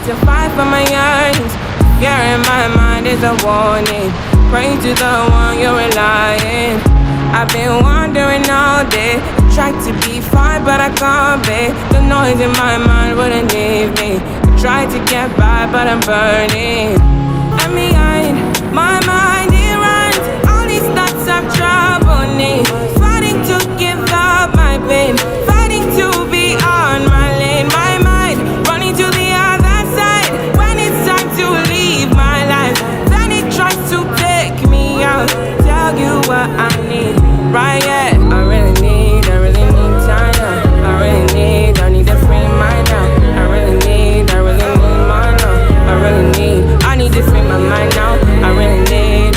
to fight for my yearnings. Fear in my mind is a warning. Pray to the one you're relying. I've been wandering all day. Tried to be fine, but I can't be. The noise in my mind wouldn't leave me. I tried to get by, but I'm burning. And behind my mind, it runs. All these thoughts have troubled me. Fighting to give up my pain. Fighting to be on my lane. My mind running to the other side. When it's time to leave my life, then it tries to take me out. Tell you what I need, right? Yeah, I really need time now. I need a free mind now. I need to free my mind now. I really need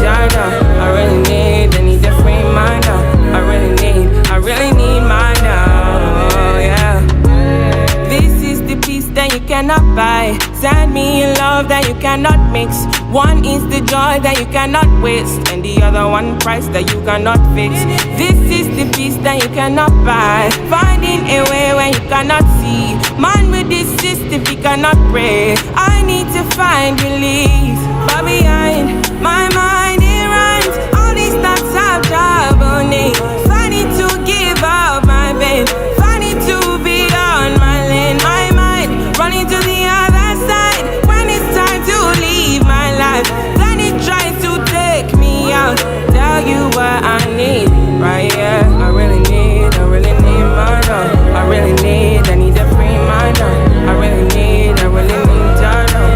time now. I need to free mind now. I really need mine now, yeah. This is the peace that you cannot buy. Send me a love that you cannot mix. One is the joy that you cannot waste, and the other one price that you cannot fix. This is the peace that you cannot buy. Finding a way when you cannot see. Man with this system, he cannot pray. I need to find relief. But behind my mind, it runs. All these thoughts have troubled me. Fighting to give up my pain. Fighting to be on my lane. My mind running to the other side. When it's time to leave my life, then it tries to take me out. Tell you what I need, right? Yeah, I really need mine now. I need to free mine now. I need time now.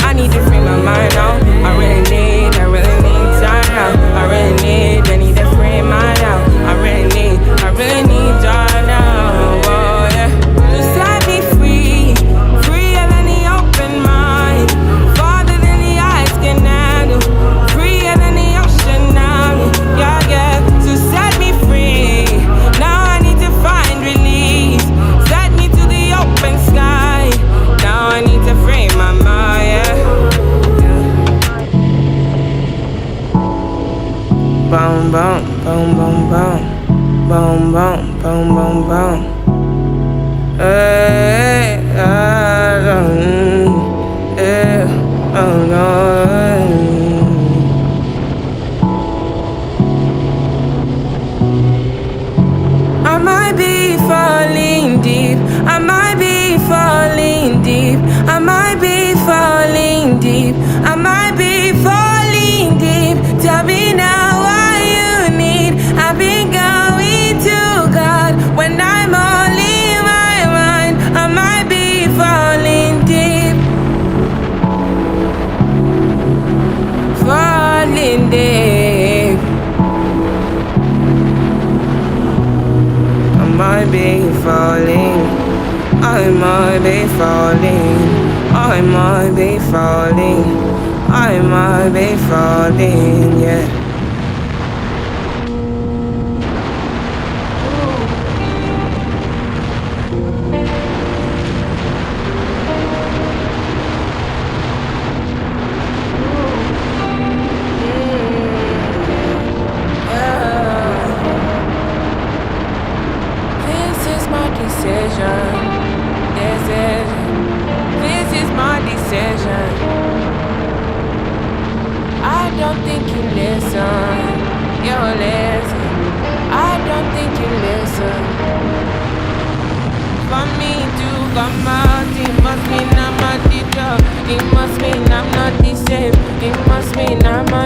I need to free my mind now. I really need time now. I need to free mine now. I really need time now. Oh yeah, to set me free, freer than the open mind, farther than the eyes can handle, freer than the ocean now. Yeah, yeah, to set me free. Now I need to find release. Set me to the open sky. Now I need to free my mind, yeah. Boom, boom, boom, boom, boom. Boom, boom, boom, boom, boom. Hey, oh no. I might be falling deep. I might be falling deep. I might be falling deep. I might be falling deep. Tell me now what you need. I've been going to God when I'm all in my mind. I might be falling deep. Falling deep. I might be falling. I might be falling. I might be falling. I might be falling, yeah. This is my decision. I don't think you listen. You listen. I don't think you listen. For me to come out, it must mean I'm not the job. It must mean I'm not the same. It must mean I'm a